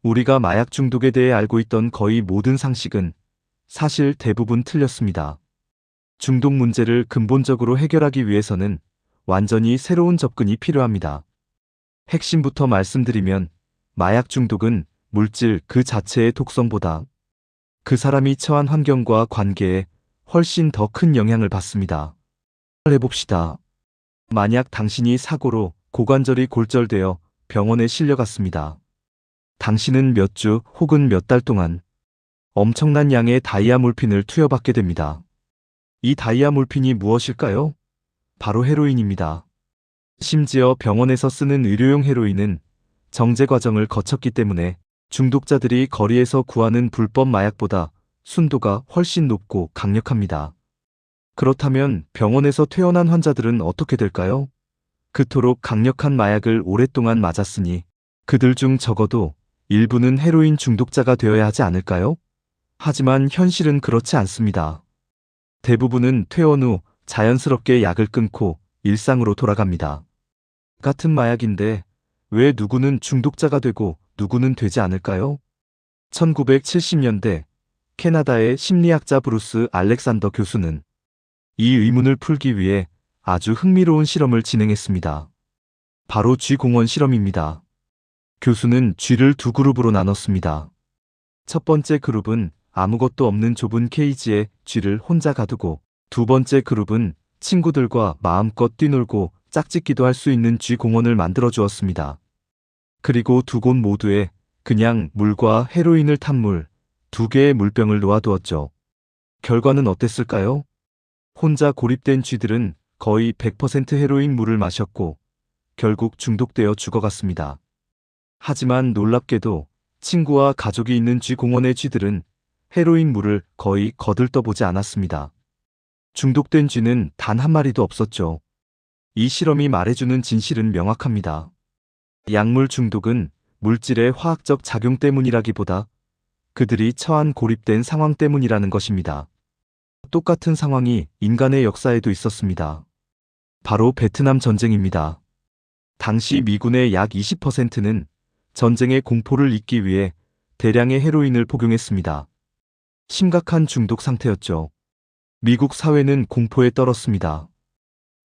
우리가 마약 중독에 대해 알고 있던 거의 모든 상식은 사실 대부분 틀렸습니다. 중독 문제를 근본적으로 해결하기 위해서는 완전히 새로운 접근이 필요합니다. 핵심부터 말씀드리면 마약 중독은 물질 그 자체의 독성보다 그 사람이 처한 환경과 관계에 훨씬 더 큰 영향을 받습니다. 해봅시다. 만약 당신이 사고로 고관절이 골절되어 병원에 실려갔습니다. 당신은 몇 주 혹은 몇 달 동안 엄청난 양의 다이아 몰핀을 투여받게 됩니다. 이 다이아 몰핀이 무엇일까요? 바로 헤로인입니다. 심지어 병원에서 쓰는 의료용 헤로인은 정제 과정을 거쳤기 때문에 중독자들이 거리에서 구하는 불법 마약보다 순도가 훨씬 높고 강력합니다. 그렇다면 병원에서 퇴원한 환자들은 어떻게 될까요? 그토록 강력한 마약을 오랫동안 맞았으니 그들 중 적어도 일부는 헤로인 중독자가 되어야 하지 않을까요? 하지만 현실은 그렇지 않습니다. 대부분은 퇴원 후 자연스럽게 약을 끊고 일상으로 돌아갑니다. 같은 마약인데 왜 누구는 중독자가 되고 누구는 되지 않을까요? 1970년대 캐나다의 심리학자 브루스 알렉산더 교수는 이 의문을 풀기 위해 아주 흥미로운 실험을 진행했습니다. 바로 쥐공원 실험입니다. 교수는 쥐를 두 그룹으로 나눴습니다. 첫 번째 그룹은 아무것도 없는 좁은 케이지에 쥐를 혼자 가두고 두 번째 그룹은 친구들과 마음껏 뛰놀고 짝짓기도 할 수 있는 쥐공원을 만들어 주었습니다. 그리고 두 곳 모두에 그냥 물과 헤로인을 탄 물, 두 개의 물병을 놓아두었죠. 결과는 어땠을까요? 혼자 고립된 쥐들은 거의 100% 헤로인 물을 마셨고 결국 중독되어 죽어갔습니다. 하지만 놀랍게도 친구와 가족이 있는 쥐공원의 쥐들은 헤로인 물을 거의 거들떠보지 않았습니다. 중독된 쥐는 단 한 마리도 없었죠. 이 실험이 말해주는 진실은 명확합니다. 약물 중독은 물질의 화학적 작용 때문이라기보다 그들이 처한 고립된 상황 때문이라는 것입니다. 똑같은 상황이 인간의 역사에도 있었습니다. 바로 베트남 전쟁입니다. 당시 미군의 약 20%는 전쟁의 공포를 잊기 위해 대량의 헤로인을 복용했습니다. 심각한 중독 상태였죠. 미국 사회는 공포에 떨었습니다.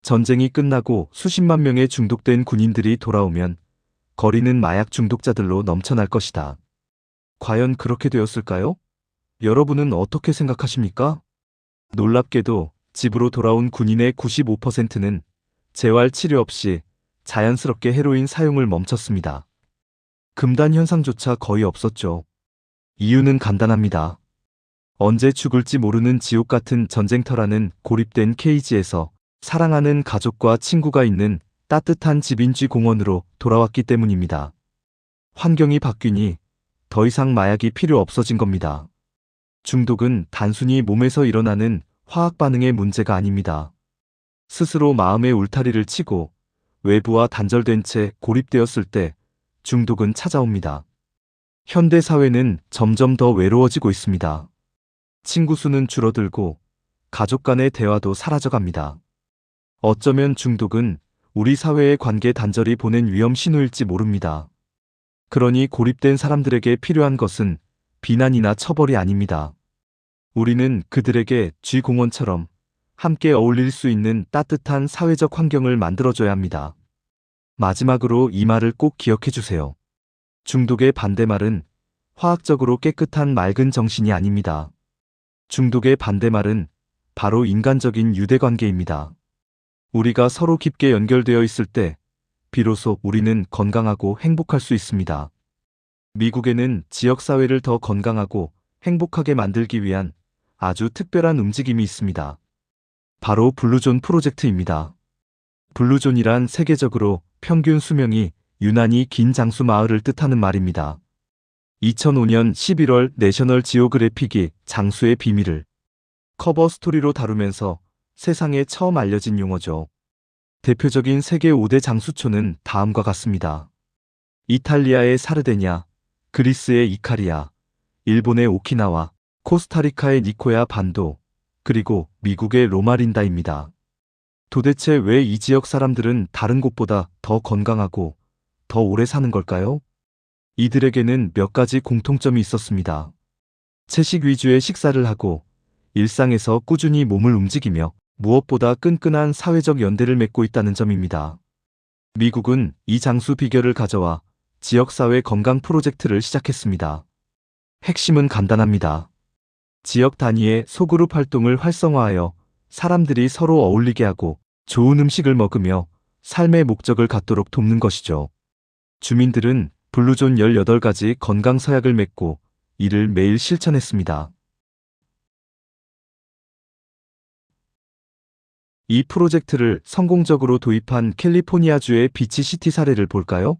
전쟁이 끝나고 수십만 명의 중독된 군인들이 돌아오면 거리는 마약 중독자들로 넘쳐날 것이다. 과연 그렇게 되었을까요? 여러분은 어떻게 생각하십니까? 놀랍게도 집으로 돌아온 군인의 95%는 재활 치료 없이 자연스럽게 헤로인 사용을 멈췄습니다. 금단 현상조차 거의 없었죠. 이유는 간단합니다. 언제 죽을지 모르는 지옥 같은 전쟁터라는 고립된 케이지에서 사랑하는 가족과 친구가 있는 따뜻한 집인 쥐공원으로 돌아왔기 때문입니다. 환경이 바뀌니 더 이상 마약이 필요 없어진 겁니다. 중독은 단순히 몸에서 일어나는 화학 반응의 문제가 아닙니다. 스스로 마음의 울타리를 치고 외부와 단절된 채 고립되었을 때 중독은 찾아옵니다. 현대 사회는 점점 더 외로워지고 있습니다. 친구 수는 줄어들고 가족 간의 대화도 사라져갑니다. 어쩌면 중독은 우리 사회의 관계 단절이 보낸 위험 신호일지 모릅니다. 그러니 고립된 사람들에게 필요한 것은 비난이나 처벌이 아닙니다. 우리는 그들에게 쥐공원처럼 함께 어울릴 수 있는 따뜻한 사회적 환경을 만들어줘야 합니다. 마지막으로 이 말을 꼭 기억해 주세요. 중독의 반대말은 화학적으로 깨끗한 맑은 정신이 아닙니다. 중독의 반대말은 바로 인간적인 유대관계입니다. 우리가 서로 깊게 연결되어 있을 때 비로소 우리는 건강하고 행복할 수 있습니다. 미국에는 지역사회를 더 건강하고 행복하게 만들기 위한 아주 특별한 움직임이 있습니다. 바로 블루존 프로젝트입니다. 블루존이란 세계적으로 평균 수명이 유난히 긴 장수 마을을 뜻하는 말입니다. 2005년 11월 내셔널 지오그래픽이 장수의 비밀을 커버 스토리로 다루면서 세상에 처음 알려진 용어죠. 대표적인 세계 5대 장수초는 다음과 같습니다. 이탈리아의 사르데냐, 그리스의 이카리아, 일본의 오키나와, 코스타리카의 니코야 반도, 그리고 미국의 로마린다입니다. 도대체 왜 이 지역 사람들은 다른 곳보다 더 건강하고 더 오래 사는 걸까요? 이들에게는 몇 가지 공통점이 있었습니다. 채식 위주의 식사를 하고 일상에서 꾸준히 몸을 움직이며 무엇보다 끈끈한 사회적 연대를 맺고 있다는 점입니다. 미국은 이 장수 비결을 가져와 지역사회 건강 프로젝트를 시작했습니다. 핵심은 간단합니다. 지역 단위의 소그룹 활동을 활성화하여 사람들이 서로 어울리게 하고 좋은 음식을 먹으며 삶의 목적을 갖도록 돕는 것이죠. 주민들은 블루존 18가지 건강 서약을 맺고 이를 매일 실천했습니다. 이 프로젝트를 성공적으로 도입한 캘리포니아주의 비치시티 사례를 볼까요?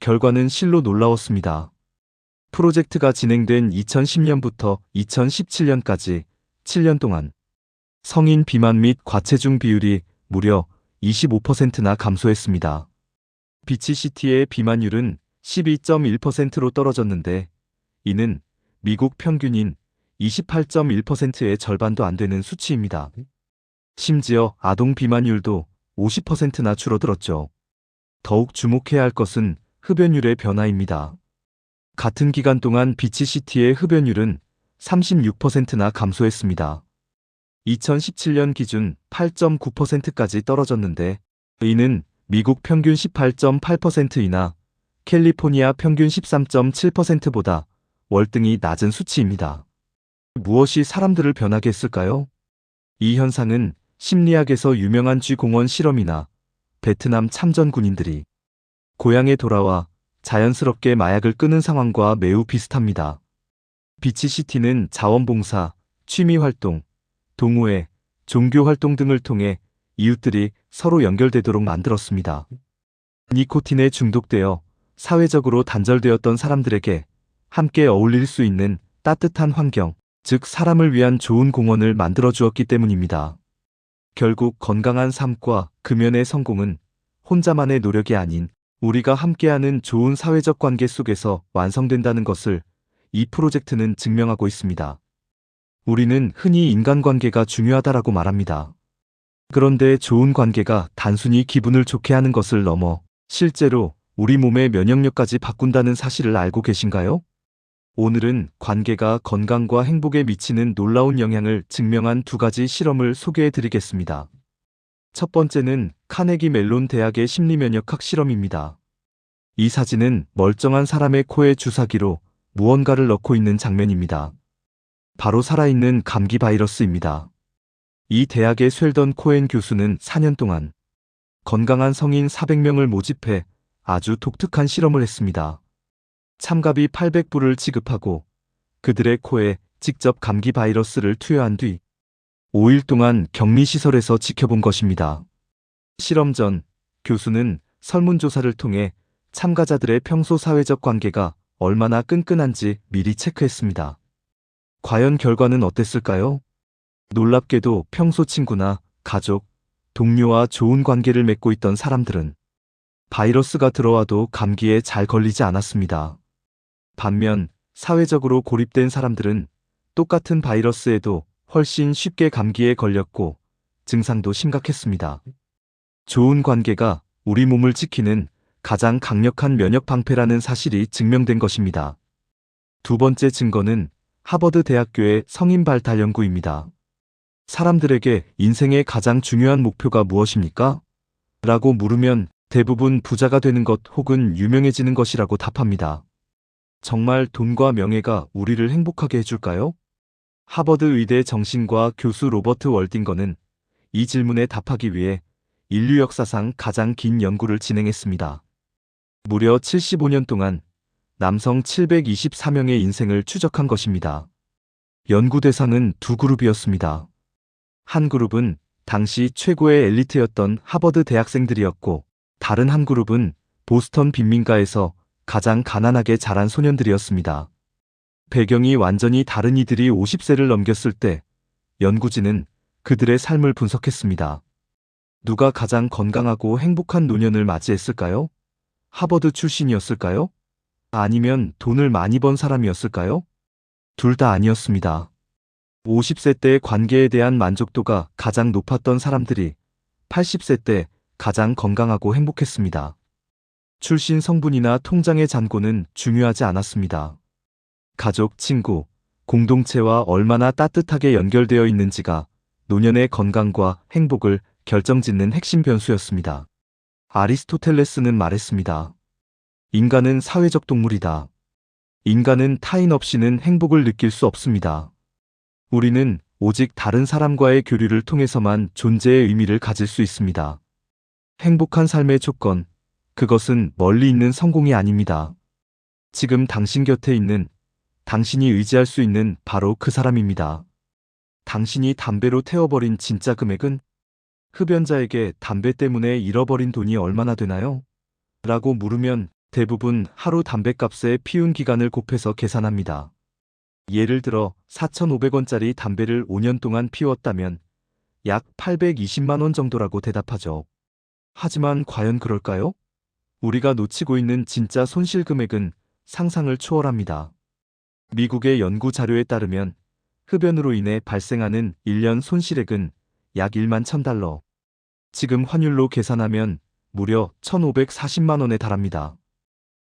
결과는 실로 놀라웠습니다. 프로젝트가 진행된 2010년부터 2017년까지 7년 동안 성인 비만 및 과체중 비율이 무려 25%나 감소했습니다. 비치시티의 비만율은 12.1%로 떨어졌는데 이는 미국 평균인 28.1%의 절반도 안 되는 수치입니다. 심지어 아동 비만율도 50%나 줄어들었죠. 더욱 주목해야 할 것은 흡연율의 변화입니다. 같은 기간 동안 비치시티의 흡연율은 36%나 감소했습니다. 2017년 기준 8.9%까지 떨어졌는데 이는 미국 평균 18.8%이나 캘리포니아 평균 13.7%보다 월등히 낮은 수치입니다. 무엇이 사람들을 변하게 했을까요? 이 현상은 심리학에서 유명한 쥐공원 실험이나 베트남 참전 군인들이 고향에 돌아와 자연스럽게 마약을 끊은 상황과 매우 비슷합니다. 비치시티는 자원봉사, 취미활동, 동호회, 종교활동 등을 통해 이웃들이 서로 연결되도록 만들었습니다. 니코틴에 중독되어 사회적으로 단절되었던 사람들에게 함께 어울릴 수 있는 따뜻한 환경, 즉 사람을 위한 좋은 공원을 만들어 주었기 때문입니다. 결국 건강한 삶과 금연의 성공은 혼자만의 노력이 아닌 우리가 함께하는 좋은 사회적 관계 속에서 완성된다는 것을 이 프로젝트는 증명하고 있습니다. 우리는 흔히 인간관계가 중요하다라고 말합니다. 그런데 좋은 관계가 단순히 기분을 좋게 하는 것을 넘어 실제로 우리 몸의 면역력까지 바꾼다는 사실을 알고 계신가요? 오늘은 관계가 건강과 행복에 미치는 놀라운 영향을 증명한 2가지 실험을 소개해 드리겠습니다. 첫 번째는 카네기 멜론 대학의 심리면역학 실험입니다. 이 사진은 멀쩡한 사람의 코에 주사기로 무언가를 넣고 있는 장면입니다. 바로 살아있는 감기 바이러스입니다. 이 대학의 쉘던 코엔 교수는 4년 동안 건강한 성인 400명을 모집해 아주 독특한 실험을 했습니다. 참가비 800불을 지급하고 그들의 코에 직접 감기 바이러스를 투여한 뒤 5일 동안 격리시설에서 지켜본 것입니다. 실험 전 교수는 설문조사를 통해 참가자들의 평소 사회적 관계가 얼마나 끈끈한지 미리 체크했습니다. 과연 결과는 어땠을까요? 놀랍게도 평소 친구나 가족, 동료와 좋은 관계를 맺고 있던 사람들은 바이러스가 들어와도 감기에 잘 걸리지 않았습니다. 반면 사회적으로 고립된 사람들은 똑같은 바이러스에도 훨씬 쉽게 감기에 걸렸고 증상도 심각했습니다. 좋은 관계가 우리 몸을 지키는 가장 강력한 면역 방패라는 사실이 증명된 것입니다. 2번째 증거는 하버드 대학교의 성인 발달 연구입니다. 사람들에게 인생의 가장 중요한 목표가 무엇입니까? 라고 물으면 대부분 부자가 되는 것 혹은 유명해지는 것이라고 답합니다. 정말 돈과 명예가 우리를 행복하게 해줄까요? 하버드 의대 정신과 교수 로버트 월딩거는 이 질문에 답하기 위해 인류 역사상 가장 긴 연구를 진행했습니다. 무려 75년 동안 남성 724명의 인생을 추적한 것입니다. 연구 대상은 2그룹이었습니다. 한 그룹은 당시 최고의 엘리트였던 하버드 대학생들이었고 다른 한 그룹은 보스턴 빈민가에서 가장 가난하게 자란 소년들이었습니다. 배경이 완전히 다른 이들이 50세를 넘겼을 때 연구진은 그들의 삶을 분석했습니다. 누가 가장 건강하고 행복한 노년을 맞이했을까요? 하버드 출신이었을까요? 아니면 돈을 많이 번 사람이었을까요? 둘 다 아니었습니다. 50세 때 관계에 대한 만족도가 가장 높았던 사람들이 80세 때 가장 건강하고 행복했습니다. 출신 성분이나 통장의 잔고는 중요하지 않았습니다. 가족, 친구, 공동체와 얼마나 따뜻하게 연결되어 있는지가 노년의 건강과 행복을 결정짓는 핵심 변수였습니다. 아리스토텔레스는 말했습니다. 인간은 사회적 동물이다. 인간은 타인 없이는 행복을 느낄 수 없습니다. 우리는 오직 다른 사람과의 교류를 통해서만 존재의 의미를 가질 수 있습니다. 행복한 삶의 조건, 그것은 멀리 있는 성공이 아닙니다. 지금 당신 곁에 있는, 당신이 의지할 수 있는 바로 그 사람입니다. 당신이 담배로 태워버린 진짜 금액은? 흡연자에게 담배 때문에 잃어버린 돈이 얼마나 되나요? 라고 물으면 대부분 하루 담배값에 피운 기간을 곱해서 계산합니다. 예를 들어 4,500원짜리 담배를 5년 동안 피웠다면 약 820만 원 정도라고 대답하죠. 하지만 과연 그럴까요? 우리가 놓치고 있는 진짜 손실 금액은 상상을 초월합니다. 미국의 연구 자료에 따르면 흡연으로 인해 발생하는 1년 손실액은 약 1만 1,000달러. 지금 환율로 계산하면 무려 1,540만 원에 달합니다.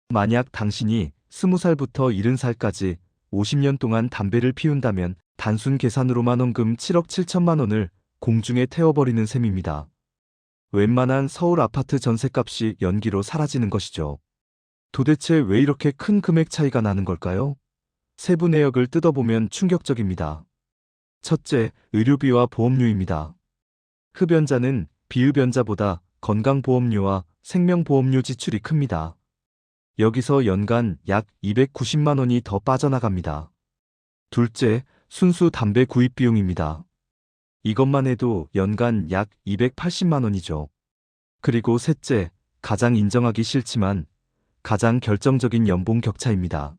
만약 당신이 20살부터 70살까지 50년 동안 담배를 피운다면 단순 계산으로만 원금 7억 7천만 원을 공중에 태워버리는 셈입니다. 웬만한 서울 아파트 전셋값이 연기로 사라지는 것이죠. 도대체 왜 이렇게 큰 금액 차이가 나는 걸까요? 세부 내역을 뜯어보면 충격적입니다. 첫째, 의료비와 보험료입니다. 흡연자는 비흡연자보다 건강보험료와 생명보험료 지출이 큽니다. 여기서 연간 약 290만 원이 더 빠져나갑니다. 둘째, 순수 담배 구입 비용입니다. 이것만 해도 연간 약 280만 원이죠. 그리고 셋째, 가장 인정하기 싫지만 가장 결정적인 연봉 격차입니다.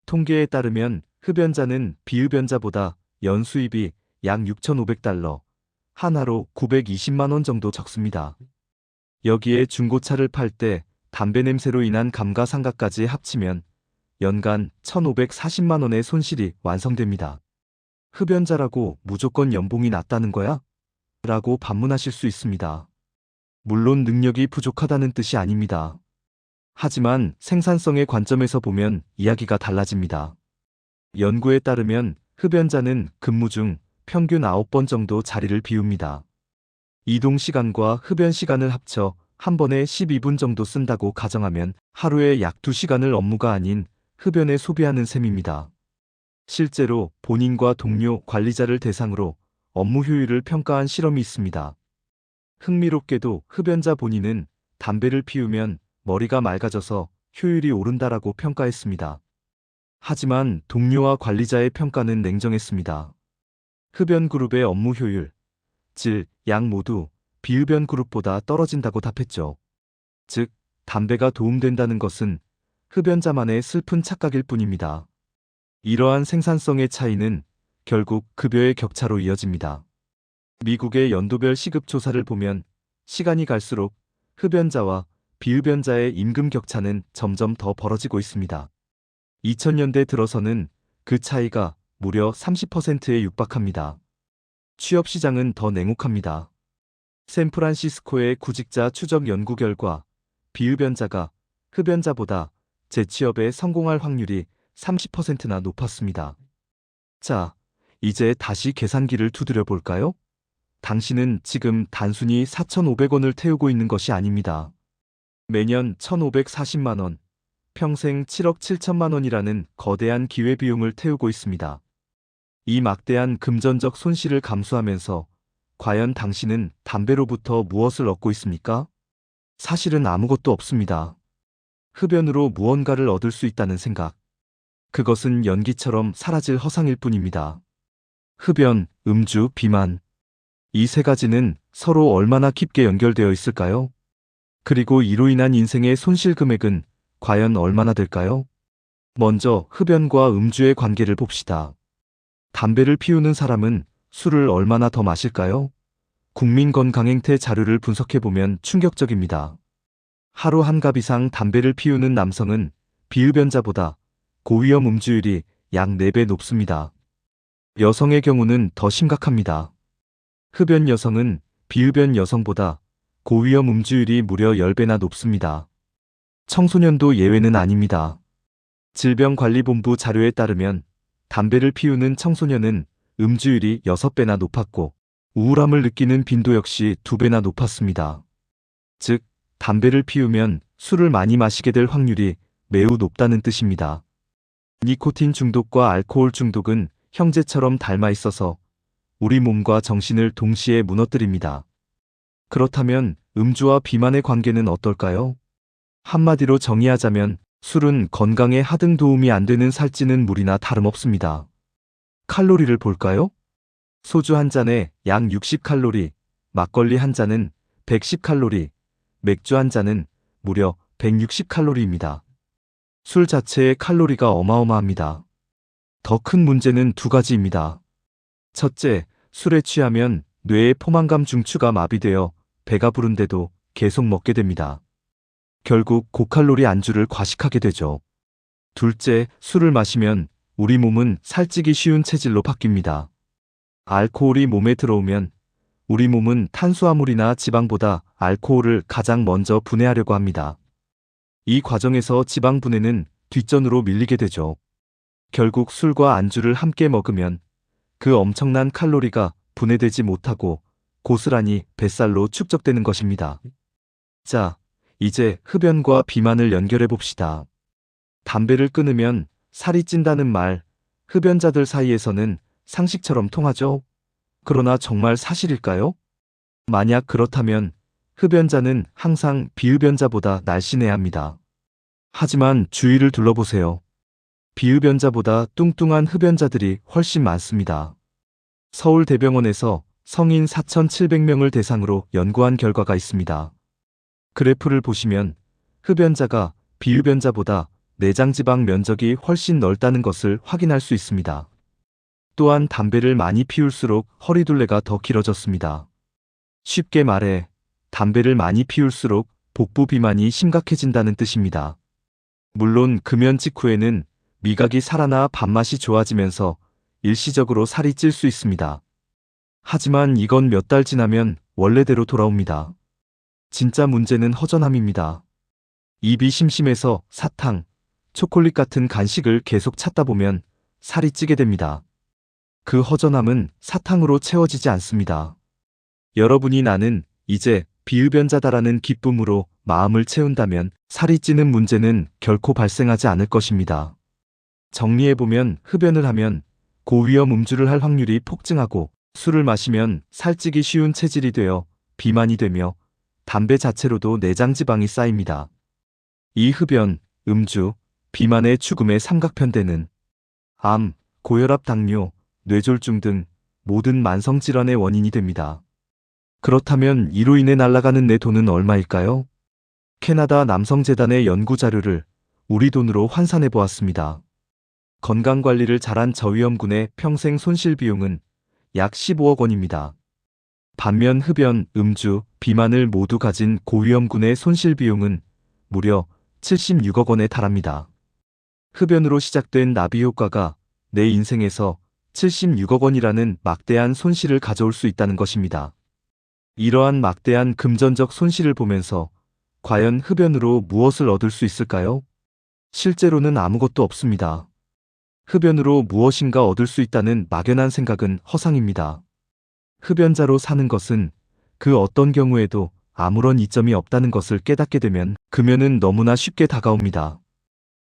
통계에 따르면 흡연자는 비흡연자보다 연수입이 약 6,500달러, 하나로 920만 원 정도 적습니다. 여기에 중고차를 팔 때 담배 냄새로 인한 감가상각까지 합치면 연간 1,540만 원의 손실이 완성됩니다. 흡연자라고 무조건 연봉이 낮다는 거야? 라고 반문하실 수 있습니다. 물론 능력이 부족하다는 뜻이 아닙니다. 하지만 생산성의 관점에서 보면 이야기가 달라집니다. 연구에 따르면 흡연자는 근무 중 평균 9번 정도 자리를 비웁니다. 이동 시간과 흡연 시간을 합쳐 한 번에 12분 정도 쓴다고 가정하면 하루에 약 2시간을 업무가 아닌 흡연에 소비하는 셈입니다. 실제로 본인과 동료, 관리자를 대상으로 업무 효율을 평가한 실험이 있습니다. 흥미롭게도 흡연자 본인은 담배를 피우면 머리가 맑아져서 효율이 오른다라고 평가했습니다. 하지만 동료와 관리자의 평가는 냉정했습니다. 흡연 그룹의 업무 효율, 질, 양 모두 비흡연 그룹보다 떨어진다고 답했죠. 즉, 담배가 도움된다는 것은 흡연자만의 슬픈 착각일 뿐입니다. 이러한 생산성의 차이는 결국 급여의 격차로 이어집니다. 미국의 연도별 시급 조사를 보면 시간이 갈수록 흡연자와 비흡연자의 임금 격차는 점점 더 벌어지고 있습니다. 2000년대 들어서는 그 차이가 무려 30%에 육박합니다. 취업 시장은 더 냉혹합니다. 샌프란시스코의 구직자 추적 연구 결과 비흡연자가 흡연자보다 재취업에 성공할 확률이 30%나 높았습니다. 자, 이제 다시 계산기를 두드려 볼까요? 당신은 지금 단순히 4,500원을 태우고 있는 것이 아닙니다. 매년 1,540만 원, 평생 7억 7천만 원이라는 거대한 기회비용을 태우고 있습니다. 이 막대한 금전적 손실을 감수하면서 과연 당신은 담배로부터 무엇을 얻고 있습니까? 사실은 아무것도 없습니다. 흡연으로 무언가를 얻을 수 있다는 생각. 그것은 연기처럼 사라질 허상일 뿐입니다. 흡연, 음주, 비만. 이 세 가지는 서로 얼마나 깊게 연결되어 있을까요? 그리고 이로 인한 인생의 손실 금액은 과연 얼마나 될까요? 먼저 흡연과 음주의 관계를 봅시다. 담배를 피우는 사람은 술을 얼마나 더 마실까요? 국민건강행태 자료를 분석해보면 충격적입니다. 하루 한 갑 이상 담배를 피우는 남성은 비흡연자보다 고위험 음주율이 약 4배 높습니다. 여성의 경우는 더 심각합니다. 흡연 여성은 비흡연 여성보다 고위험 음주율이 무려 10배나 높습니다. 청소년도 예외는 아닙니다. 질병관리본부 자료에 따르면 담배를 피우는 청소년은 음주율이 6배나 높았고 우울함을 느끼는 빈도 역시 2배나 높았습니다. 즉, 담배를 피우면 술을 많이 마시게 될 확률이 매우 높다는 뜻입니다. 니코틴 중독과 알코올 중독은 형제처럼 닮아 있어서 우리 몸과 정신을 동시에 무너뜨립니다. 그렇다면 음주와 비만의 관계는 어떨까요? 한마디로 정의하자면 술은 건강에 하등 도움이 안 되는 살찌는 물이나 다름없습니다. 칼로리를 볼까요? 소주 한 잔에 약 60칼로리, 막걸리 한 잔은 110칼로리, 맥주 한 잔은 무려 160칼로리입니다. 술 자체의 칼로리가 어마어마합니다. 더 큰 문제는 두 가지입니다. 첫째, 술에 취하면 뇌의 포만감 중추가 마비되어 배가 부른데도 계속 먹게 됩니다. 결국 고칼로리 안주를 과식하게 되죠. 둘째, 술을 마시면 우리 몸은 살찌기 쉬운 체질로 바뀝니다. 알코올이 몸에 들어오면 우리 몸은 탄수화물이나 지방보다 알코올을 가장 먼저 분해하려고 합니다. 이 과정에서 지방 분해는 뒷전으로 밀리게 되죠. 결국 술과 안주를 함께 먹으면 그 엄청난 칼로리가 분해되지 못하고 고스란히 뱃살로 축적되는 것입니다. 자, 이제 흡연과 비만을 연결해 봅시다. 담배를 끊으면 살이 찐다는 말, 흡연자들 사이에서는 상식처럼 통하죠? 그러나 정말 사실일까요? 만약 그렇다면 흡연자는 항상 비흡연자보다 날씬해야 합니다. 하지만 주위를 둘러보세요. 비흡연자보다 뚱뚱한 흡연자들이 훨씬 많습니다. 서울대병원에서 성인 4,700명을 대상으로 연구한 결과가 있습니다. 그래프를 보시면 흡연자가 비흡연자보다 내장지방 면적이 훨씬 넓다는 것을 확인할 수 있습니다. 또한 담배를 많이 피울수록 허리둘레가 더 길어졌습니다. 쉽게 말해 담배를 많이 피울수록 복부 비만이 심각해진다는 뜻입니다. 물론 금연 직후에는 미각이 살아나 밥맛이 좋아지면서 일시적으로 살이 찔 수 있습니다. 하지만 이건 몇 달 지나면 원래대로 돌아옵니다. 진짜 문제는 허전함입니다. 입이 심심해서 사탕, 초콜릿 같은 간식을 계속 찾다 보면 살이 찌게 됩니다. 그 허전함은 사탕으로 채워지지 않습니다. 여러분이 나는 이제 비흡연자다라는 기쁨으로 마음을 채운다면 살이 찌는 문제는 결코 발생하지 않을 것입니다. 정리해보면 흡연을 하면 고위험 음주를 할 확률이 폭증하고 술을 마시면 살찌기 쉬운 체질이 되어 비만이 되며 담배 자체로도 내장지방이 쌓입니다. 이 흡연, 음주, 비만의 죽음의 삼각편대는 암, 고혈압, 당뇨, 뇌졸중 등 모든 만성질환의 원인이 됩니다. 그렇다면 이로 인해 날아가는 내 돈은 얼마일까요? 캐나다 남성재단의 연구자료를 우리 돈으로 환산해 보았습니다. 건강관리를 잘한 저위험군의 평생 손실 비용은 약 15억 원입니다. 반면 흡연, 음주, 비만을 모두 가진 고위험군의 손실 비용은 무려 76억 원에 달합니다. 흡연으로 시작된 나비 효과가 내 인생에서 76억 원이라는 막대한 손실을 가져올 수 있다는 것입니다. 이러한 막대한 금전적 손실을 보면서 과연 흡연으로 무엇을 얻을 수 있을까요? 실제로는 아무것도 없습니다. 흡연으로 무엇인가 얻을 수 있다는 막연한 생각은 허상입니다. 흡연자로 사는 것은 그 어떤 경우에도 아무런 이점이 없다는 것을 깨닫게 되면 금연은 너무나 쉽게 다가옵니다.